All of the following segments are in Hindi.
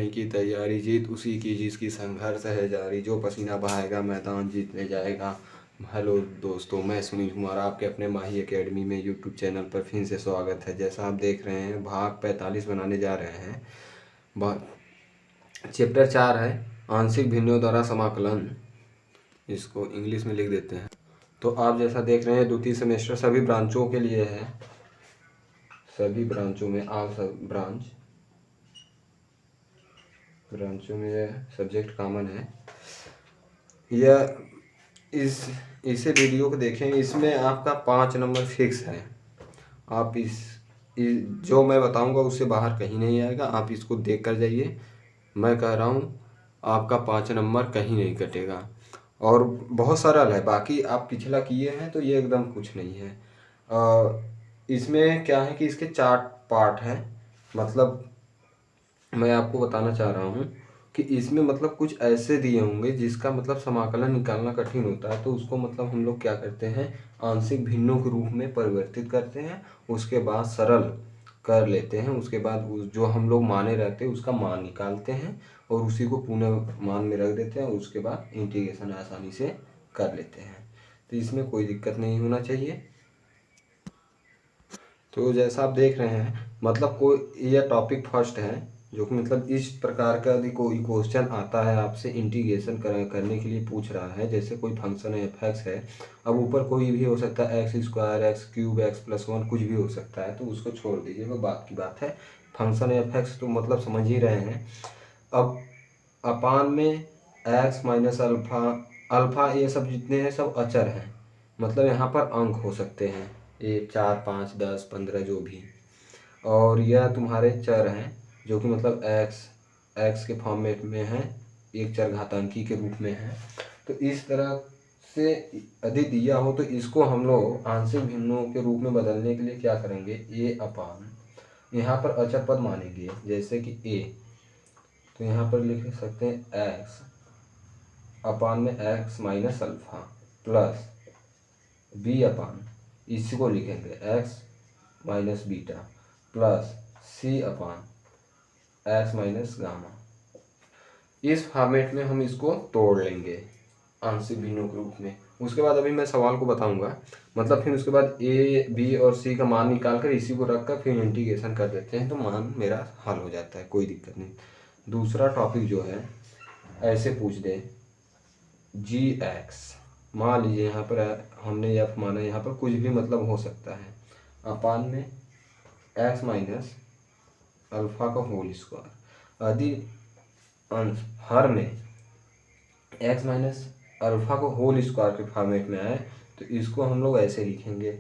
की तैयारी, जीत उसी की जिसकी संघर्ष है जारी, जो पसीना बहाएगा मैदान जीतने जाएगा। हेलो दोस्तों, मैं सुनील कुमार आपके अपने माही एकेडमी में यूट्यूब चैनल पर फिर से स्वागत है। जैसा आप देख रहे हैं, भाग 45 बनाने जा रहे हैं। चैप्टर 4 है आंशिक भिन्नों द्वारा समाकलन। इसको इंग्लिश में लिख देते हैं। तो आप जैसा देख रहे हैं, द्वितीय सेमेस्टर सभी ब्रांचों के लिए है। सभी ब्रांचों में सब ब्रांचों में यह सब्जेक्ट कॉमन है। यह इसे वीडियो को देखें, इसमें आपका 5 नंबर फिक्स है। आप जो मैं बताऊंगा उससे बाहर कहीं नहीं आएगा। आप इसको देख कर जाइए। मैं कह रहा हूँ आपका 5 नंबर कहीं नहीं कटेगा और बहुत सरल है। बाकी आप पिछला किए हैं तो ये एकदम कुछ नहीं है। इसमें क्या है कि इसके 4 पार्ट हैं। मतलब मैं आपको बताना चाह रहा हूँ कि इसमें मतलब कुछ ऐसे दिए होंगे जिसका मतलब समाकलन निकालना कठिन होता है, तो उसको मतलब हम लोग क्या करते हैं, आंशिक भिन्नों के रूप में परिवर्तित करते हैं। उसके बाद सरल कर लेते हैं। उसके बाद जो हम लोग माने रहते हैं उसका मान निकालते हैं और उसी को पूर्ण मान में रख देते हैं। उसके बाद इंटीग्रेशन आसानी से कर लेते हैं। तो इसमें कोई दिक्कत नहीं होना चाहिए। तो जैसा आप देख रहे हैं, मतलब कोई यह टॉपिक फर्स्ट है, जो कि मतलब इस प्रकार का यदि कोई क्वेश्चन आता है आपसे इंटीग्रेशन करने के लिए पूछ रहा है, जैसे कोई फंक्शन है f(x) है। अब ऊपर कोई भी हो सकता है, x² x³ x+1 कुछ भी हो सकता है, तो उसको छोड़ दीजिए, वो बात की बात है। फंक्शन f(x) तो मतलब समझ ही रहे हैं। अब अपान में x माइनस अल्फ़ा, अल्फ़ा ये सब जितने हैं सब अचर हैं। मतलब यहाँ पर अंक हो सकते हैं 1 4 5 10 15 जो भी। और यह तुम्हारे चर हैं जो कि मतलब x के फॉर्मेट में है, एक चरघातांकी के रूप में है। तो इस तरह से यदि दिया हो तो इसको हम लोग आंशिक भिन्नों के रूप में बदलने के लिए क्या करेंगे, a अपान यहाँ पर अचर पद मानेंगे, जैसे कि a, तो यहाँ पर लिख सकते हैं x अपान में x minus alpha plus b अपान, इसी को लिखेंगे x minus beta plus c अपान x माइनस गामा। इस फॉर्मेट में हम इसको तोड़ लेंगे आंशिक भिन्नों के रूप में। उसके बाद अभी मैं सवाल को बताऊंगा। मतलब फिर उसके बाद a b और c का मान निकाल कर इसी को रख कर फिर इंटीग्रेशन कर देते हैं, तो मान मेरा हल हो जाता है, कोई दिक्कत नहीं। दूसरा टॉपिक जो है, ऐसे पूछ दे g(x), मान लीजिए यहाँ पर हमने f माना, यहाँ पर कुछ भी मतलब हो सकता है, अपान में x माइनस अल्फ़ा का होल स्क्वायर। यदि हर में x माइनस अल्फ़ा को होल स्क्वायर के फॉर्मेट में आए तो इसको हम लोग ऐसे लिखेंगे।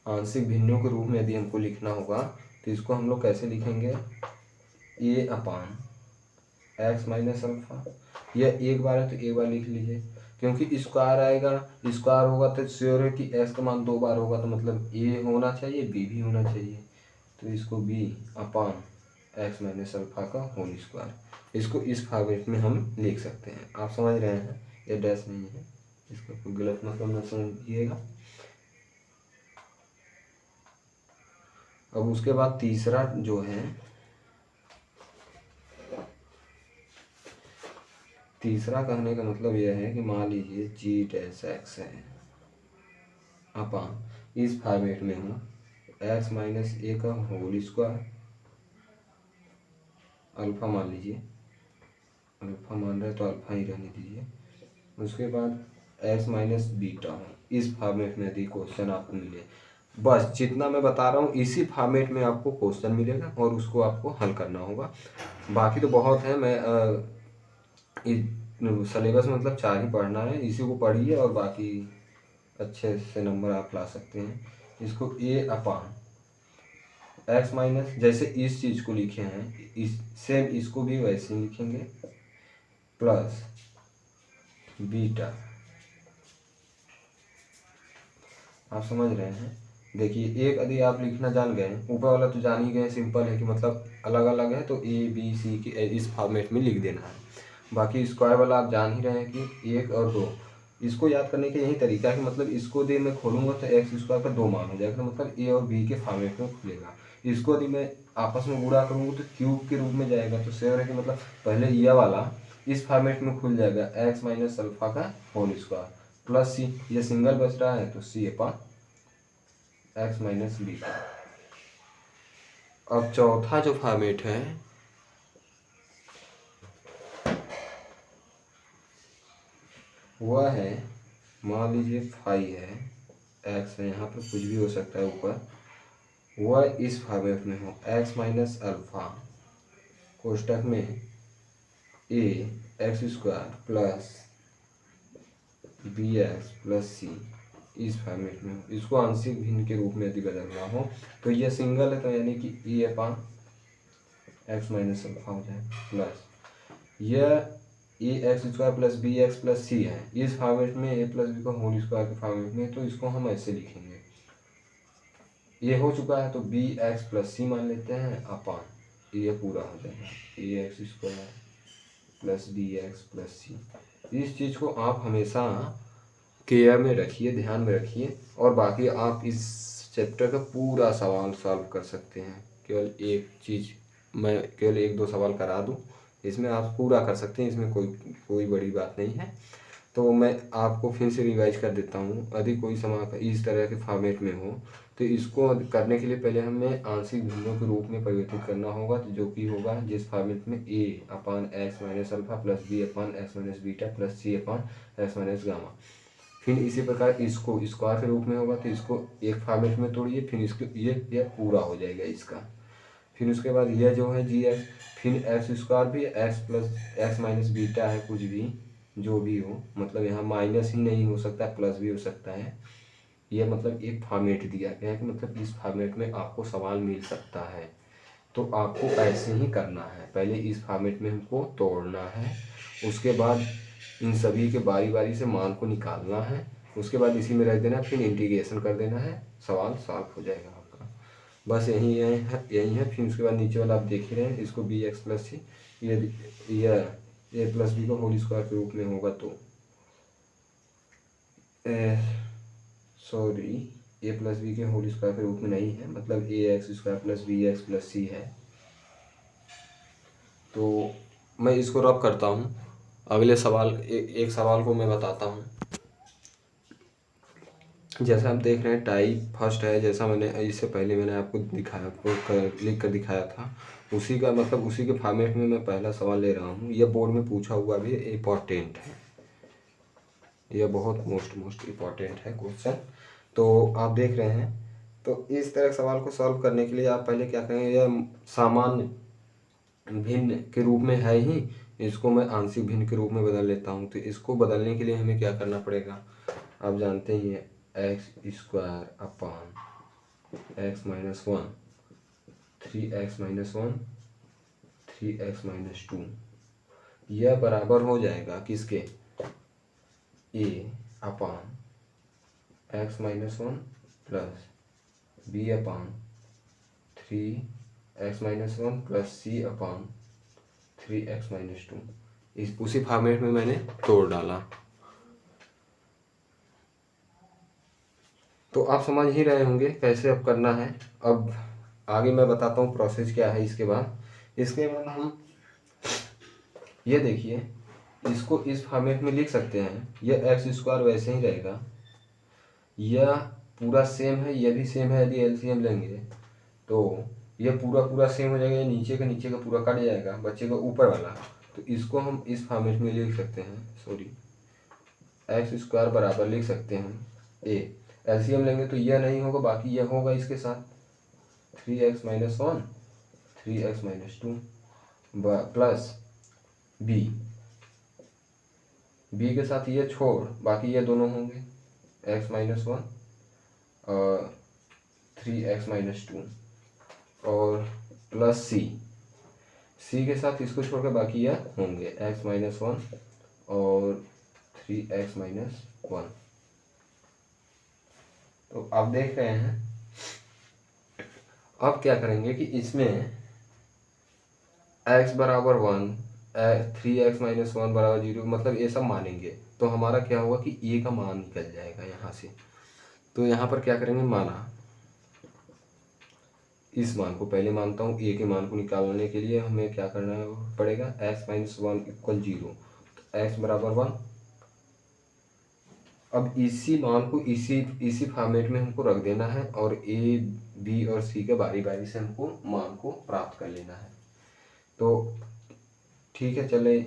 आंशिक भिन्नों के रूप में यदि हमको लिखना होगा तो इसको हम लोग कैसे लिखेंगे, a upon x minus alpha. यह एक बार है तो एक बार लिख लीजिए, क्योंकि स्क्वायर आएगा, स्क्वायर होगा तो श्योर है कि x का मान 2 बार होगा, तो मतलब a होना चाहिए b भी होना चाहिए। तो इसको b अपान x माइनस अल्फ़ा का होल स्क्वायर, इसको इस फॉर्मेट में हम लिख सकते हैं। आप समझ रहे हैं, ये डैश नहीं है, इसका कोई गलत मतलब न समझिएगा। अब उसके बाद तीसरा जो है, तीसरा कहने का मतलब यह है कि मान लीजिए g(x) है अपान, इस फॉर्मेट में हूँ x माइनस a का होल स्क्वायर, अल्फ़ा मान लीजिए, अल्फ़ा मान रहे तो अल्फ़ा ही रहने दीजिए। उसके बाद x माइनस बीटा हो, इस फॉर्मेट में यदि क्वेश्चन आपको मिले, बस जितना मैं बता रहा हूँ इसी फॉर्मेट में आपको क्वेश्चन मिलेगा और उसको आपको हल करना होगा। बाकी तो बहुत है, मैं सिलेबस मतलब 4 ही पढ़ना है, इसी को पढ़िए और बाकी अच्छे से नंबर आप ला सकते हैं। इसको a अपान x माइनस, जैसे इस चीज़ को लिखे हैं इस सेम इसको भी वैसे ही लिखेंगे, प्लस बीटा। आप समझ रहे हैं। देखिए, एक यदि आप लिखना जान गए, ऊपर वाला तो जान ही गए, सिंपल है कि मतलब अलग अलग है तो a b c की इस फॉर्मेट में लिख देना है। बाकी स्क्वायर वाला आप जान ही रहे हैं कि 1 और 2, इसको याद करने का यही तरीका है कि मतलब इसको दे मैं खोलूँगा तो x स्क्वायर का 2 मान हो जाएगा, तो मतलब a और b के फॉर्मेट में खुलेगा। इसको यदि मैं आपस में गुणा करूँगा तो क्यूब के रूप में जाएगा। तो 7 है कि मतलब पहले ये वाला इस फॉर्मेट में खुल जाएगा एक्स माइनस अल्फा का होल स्क्वायर प्लस सी, ये सिंगल बच रहा है तो सी अपॉन एक्स माइनस बीटा। अब चौथा जो फॉर्मेट है वह है, मान लीजिए फाई है, एक्स है, यहाँ पर कुछ भी हो सकता है ऊपर, वह इस फॉर्मेट में हो एक्स माइनस अल्फा कोष्टक में A X square plus B X plus C, इस फॉर्मेट में हो। इसको आंशिक भिन्न के रूप में यदि बदलना हो तो यह सिंगल है तो यानी कि A upon X minus alpha हो जाए प्लस यह A X square plus B X plus C है, इस फॉर्मेट में ए प्लस बी का होल स्क्वायर के फॉर्मेट में, तो इसको हम ऐसे लिखेंगे। ये हो चुका है तो बी एक्स प्लस सी मान लेते हैं अपान ये पूरा हो जाएगा A X square plus B X plus C. इस चीज़ को आप हमेशा केयर में रखिए, ध्यान में रखिए, और बाकी आप इस चैप्टर का पूरा सवाल सॉल्व कर सकते हैं। केवल एक चीज़ मैं केवल एक दो सवाल करा दूं, इसमें आप पूरा कर सकते हैं, इसमें कोई बड़ी बात नहीं है। तो मैं आपको फिर से रिवाइज कर देता हूँ। यदि कोई समाकल इस तरह के फॉर्मेट में हो तो इसको करने के लिए पहले हमें आंशिक भिन्नों के रूप में परिवर्तित करना होगा, तो जो कि होगा जिस फॉर्मेट में A upon X minus alpha plus B upon X minus beta plus C upon X minus gamma. फिर इसी प्रकार इसको स्क्वायर के रूप में होगा तो इसको एक फॉर्मेट में तोड़िए, फिर इसको ये पूरा हो जाएगा इसका। फिर उसके बाद यह जो है जी एक्स, फिर एक्स स्क्वायर भी x plus x minus beta है, कुछ भी जो भी हो, मतलब यहाँ माइनस ही नहीं हो सकता, प्लस भी हो सकता है। यह मतलब एक फॉर्मेट दिया गया है कि मतलब इस फॉर्मेट में आपको सवाल मिल सकता है, तो आपको ऐसे ही करना है। पहले इस फॉर्मेट में हमको तोड़ना है, उसके बाद इन सभी के बारी बारी से मान को निकालना है, उसके बाद इसी में रख देना, फिर इंटीग्रेशन कर देना है, सवाल सॉल्व हो जाएगा आपका। बस यही है। फिर उसके बाद नीचे वाला आप देख ही रहे हैं, इसको बी एक्स प्लस सी यह ए प्लस बी का होल स्क्वायर के रूप में होगा तो सॉरी ए प्लस बी के होल स्क्वायर के रूप में नहीं है, मतलब A X square plus B X plus C है। तो मैं इसको रब करता हूँ। अगले सवाल एक सवाल को मैं बताता हूँ। जैसा हम देख रहे हैं टाइप फर्स्ट है, जैसा मैंने इससे पहले मैंने आपको दिखाया, आपको लिख कर दिखाया था, उसी का मतलब उसी के फॉर्मेट में मैं पहला सवाल ले रहा हूँ। यह बोर्ड में पूछा हुआ भी इम्पोर्टेंट है, यह बहुत मोस्ट इम्पॉर्टेंट है क्वेश्चन। तो आप देख रहे हैं, तो इस तरह सवाल को सॉल्व करने के लिए आप पहले क्या करेंगे, यह सामान्य भिन्न के रूप में है ही, इसको मैं आंशिक भिन्न के रूप में बदल लेता हूँ। तो इसको बदलने के लिए हमें क्या करना पड़ेगा, आप जानते ही हैं, X square upon X minus one 3x minus one 3x minus two, यह बराबर हो जाएगा किसके, A upon X minus one plus B upon 3x minus one plus C upon 3x minus two. इस उसी फॉर्मेट में मैंने तोड़ डाला। तो आप समझ ही रहे होंगे कैसे अब करना है। अब आगे मैं बताता हूँ प्रोसेस क्या है। इसके बाद हम ये देखिए, इसको इस फॉर्मेट में लिख सकते हैं। यह एक्स स्क्वायर वैसे ही रहेगा, यह पूरा सेम है, यह भी सेम है। यदि एलसीएम लेंगे तो यह पूरा सेम हो जाएगा, नीचे का पूरा कट जाएगा, बचेगा ऊपर वाला। तो इसको हम इस फॉर्मेट में लिख सकते हैं, सॉरी एक्स स्क्वायर बराबर लिख सकते हैं ए, एलसीएम लेंगे तो यह नहीं होगा, बाकी यह होगा इसके साथ 3x minus one 3x minus two plus B के साथ ये छोड़ बाकी ये दोनों होंगे x माइनस वन और 3x माइनस टू और प्लस सी के साथ इसको छोड़कर बाकी ये होंगे x माइनस वन और 3x माइनस वन। तो आप देख रहे हैं, अब क्या करेंगे कि इसमें x बराबर वन 3x माइनस वन बराबर जीरो, मतलब ये सब मानेंगे तो हमारा क्या होगा कि ए का मान निकल जाएगा यहाँ से। तो यहाँ पर क्या करेंगे, माना इस मान को पहले मानता हूँ, ए के मान को निकालने के लिए हमें क्या करना पड़ेगा, x माइनस वन इक्वल 0, तो x बराबर 1। अब इसी मान को इसी फॉर्मेट में हमको रख देना है और ए बी और सी के बारी बारी से हमको मान को प्राप्त कर लेना है। तो ठीक है, चले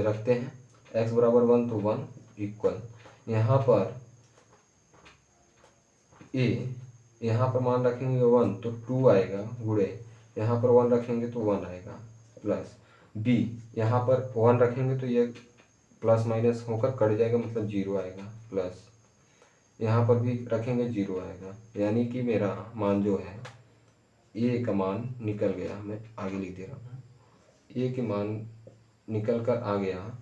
रखते हैं। x बराबर 1 तो 1 इक्वल, यहाँ पर a, यहाँ पर मान रखेंगे 1 तो 2 आएगा, गुणे यहाँ पर 1 रखेंगे तो 1 आएगा, प्लस b, यहाँ पर 1 रखेंगे तो ये प्लस माइनस होकर कट जाएगा, मतलब 0 आएगा, प्लस यहाँ पर भी रखेंगे 0 आएगा। यानी कि मेरा मान जो है a का मान निकल गया, मैं आगे लिख दे रहा हूँ, a के मान निकल कर आ गया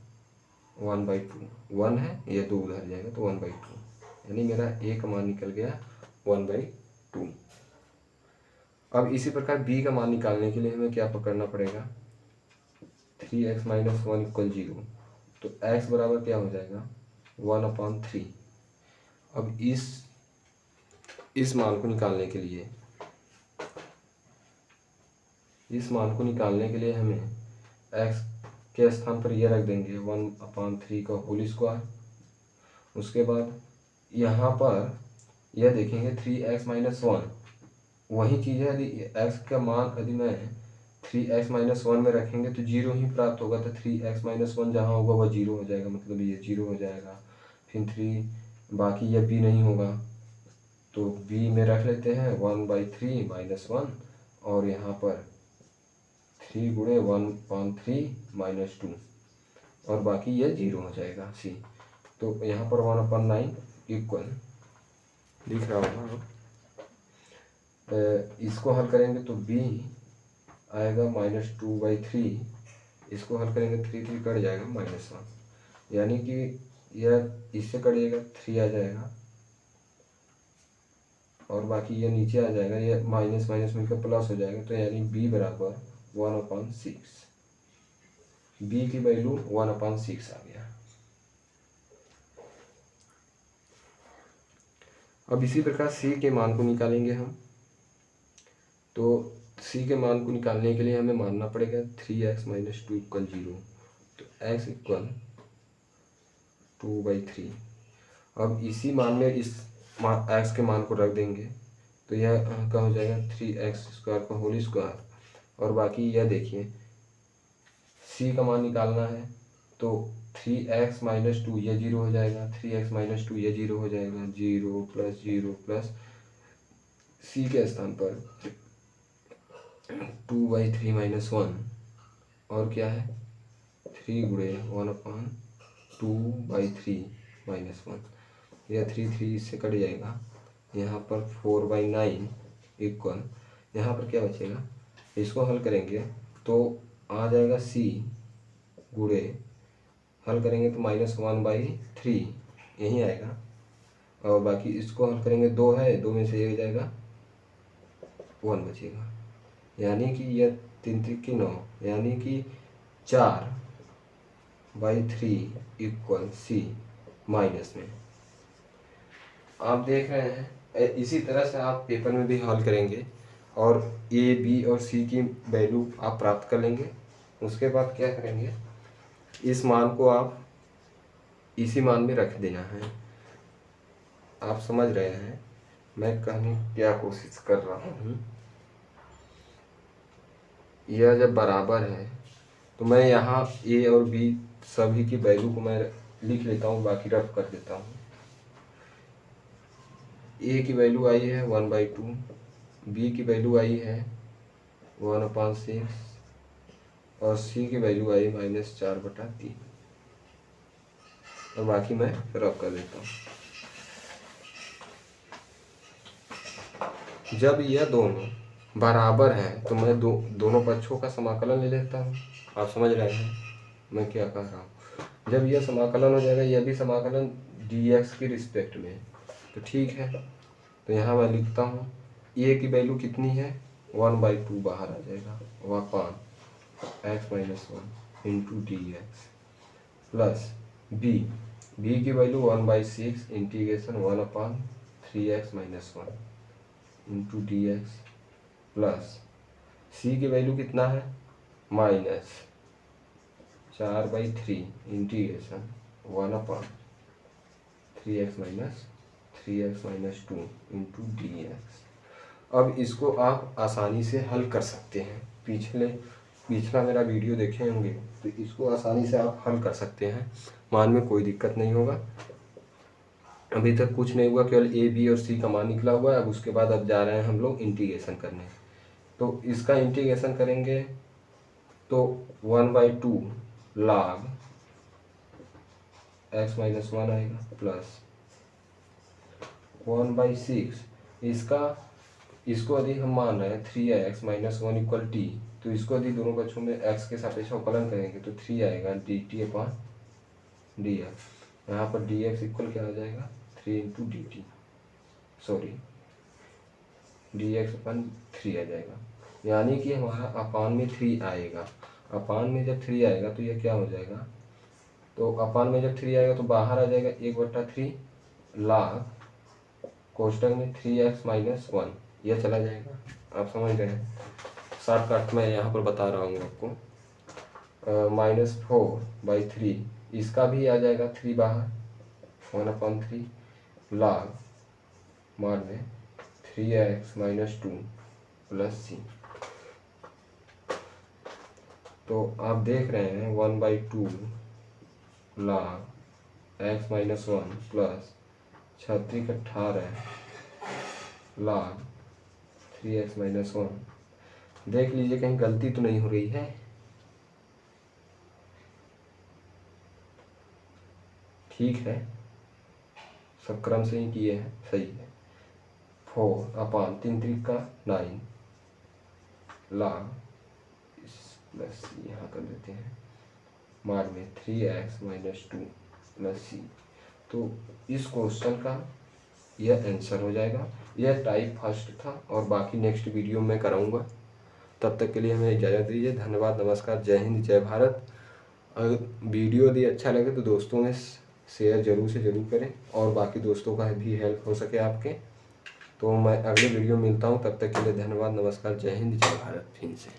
1/2, 1 है ये 2 उधर जाएगा तो 1/2, यानी मेरा a का मान निकल गया 1/2। अब इसी प्रकार b का मान निकालने के लिए हमें क्या पकड़ना पड़ेगा, 3x माइनस 1 इक्वल 0, तो x बराबर क्या हो जाएगा 1/3। अब इस मान को निकालने के लिए हमें x के स्थान पर यह रख देंगे 1/3 का होल स्क्वायर। उसके बाद यहाँ पर यह देखेंगे 3x माइनस 1, वही चीज़ है, यदि x का मान यदि मैं 3x माइनस 1 में रखेंगे तो 0 ही प्राप्त होगा, तो 3x माइनस 1 जहाँ होगा वह 0 हो जाएगा, मतलब ये 0 हो जाएगा। फिर 3 बाकी यह b नहीं होगा, तो b में रख लेते हैं 1/3 माइनस 1, और यहाँ पर 3 गुणे 1/3 माइनस 2, और बाकी यह 0 हो जाएगा c। तो यहाँ पर 1/9 इक्वल दिख रहा होगा, इसको हल करेंगे तो b आएगा -2/3, इसको हल करेंगे 3 कट जाएगा -1, यानी कि यह इससे कट जाएगा 3 आ जाएगा, और बाकी यह नीचे आ जाएगा, यह माइनस माइनस मिलकर प्लस हो जाएगा, तो यानी b बराबर 1/6, b की वैल्यू 1/6 आ गया। अब इसी प्रकार c के मान को निकालेंगे हम, तो c के मान को निकालने के लिए हमें मानना पड़ेगा 3x माइनस 2 इक्वल 0, तो x इक्वल 2/3। अब इसी मान में इस x के मान को रख देंगे, तो यह क्या हो जाएगा 3x स्क्वायर का होल स्क्वायर, और बाकी यह देखिए c का मान निकालना है, तो 3x माइनस 2 यह 0 हो जाएगा, 3x माइनस 2 यह 0 हो जाएगा, 0 प्लस 0 प्लस c के स्थान पर 2/3 माइनस 1, और क्या है 3 गुणे 1/2/3 माइनस 1, यह 3 इससे कट जाएगा, यहाँ पर 4/9 इक्वल, यहाँ पर क्या बचेगा, इसको हल करेंगे तो आ जाएगा c गुणे, हल करेंगे तो -1/3 यही आएगा, और बाकी इसको हल करेंगे 2 है, 2 में से 1 जाएगा 1 बचेगा, यानी कि यह 3 3 9, यानी कि 4/3 इक्वल c माइनस में। आप देख रहे हैं, इसी तरह से आप पेपर में भी हल करेंगे और a b और c की वैल्यू आप प्राप्त कर लेंगे। उसके बाद क्या करेंगे, इस मान को आप इसी मान में रख देना है। आप समझ रहे हैं मैं कहने क्या कोशिश कर रहा हूँ। यह जब बराबर है तो मैं यहाँ a और b सभी की वैल्यू को मैं लिख लेता हूँ, बाकी रफ कर देता हूँ। a की वैल्यू आई है 1/2, b की वैल्यू आई है 1/6, और c की वैल्यू आई -4/3, और बाकी मैं रफ कर देता हूँ। जब यह दोनों बराबर हैं तो मैं दोनों पक्षों का समाकलन ले लेता हूँ। आप समझ रहे हैं मैं क्या कह रहा हूँ। जब यह समाकलन हो जाएगा, यह भी समाकलन dx की रिस्पेक्ट में, तो ठीक है, तो यहाँ मैं लिखता हूँ a की वैल्यू कितनी है 1/2 बाहर आ जाएगा, upon x minus 1 into dx, plus b की value 1/6 integration 1/3x minus 1 into dx, plus C की वैल्यू कितना है -4/3 integration 1/3x - 3x - 2 into dx। अब इसको आप आसानी से हल कर सकते हैं। पिछला मेरा वीडियो देखे होंगे तो इसको आसानी से आप हल कर सकते हैं, मान में कोई दिक्कत नहीं होगा। अभी तक कुछ नहीं हुआ, केवल ए बी और सी का मान निकला हुआ है। अब उसके बाद अब जा रहे हैं हम लोग इंटीग्रेशन करने। तो इसका इंटीग्रेशन करेंगे तो 1/2 log x - 1 आएगा प्लस 1/6 इसको यदि हम मान रहे हैं 3x - 1 = t, तो इसको यदि दोनों बच्चों में x के सापेक्ष अवकलन करेंगे तो 3 आएगा dt/dx। यहाँ पर dx इक्वल क्या आ जाएगा 3 × dt, सॉरी dx/3 आ जाएगा। यानी कि हमारा अपान में 3 आएगा। अपान में जब 3 आएगा तो यह क्या हो जाएगा, तो अपान में जब 3 आएगा तो बाहर आ जाएगा 1/3 log कोष्टक में 3x - 1, यह चला जाएगा। आप समझ गए हैं, शॉर्टकट में यहाँ पर बता रहा हूँ आपको। -4/3 इसका भी आ जाएगा 3 बाहर 1/3 log मान में 3x - 2 प्लस c। तो आप देख रहे हैं 1/2 log x - 1 plus 36/18 log 3x - 1। देख लीजिए कहीं गलती तो नहीं हो रही है। ठीक है, सब क्रम से ही किए हैं, सही है। 4/3 × 9 log प्लस यहाँ कर देते हैं मान में 3x - 2 प्लस c। तो इस क्वेश्चन का यह आंसर हो जाएगा। यह टाइप फर्स्ट था और बाकी नेक्स्ट वीडियो में कराऊंगा। तब तक के लिए हमें इजाज़त दीजिए। धन्यवाद, नमस्कार, जय हिंद, जय भारत। अगर वीडियो यदि अच्छा लगे तो दोस्तों में शेयर जरूर से जरूर करें और बाकी दोस्तों का भी हेल्प हो सके आपके। तो मैं अगले वीडियो में मिलता हूँ, तब तक के लिए धन्यवाद, नमस्कार, जय हिंद, जय भारत। फिर से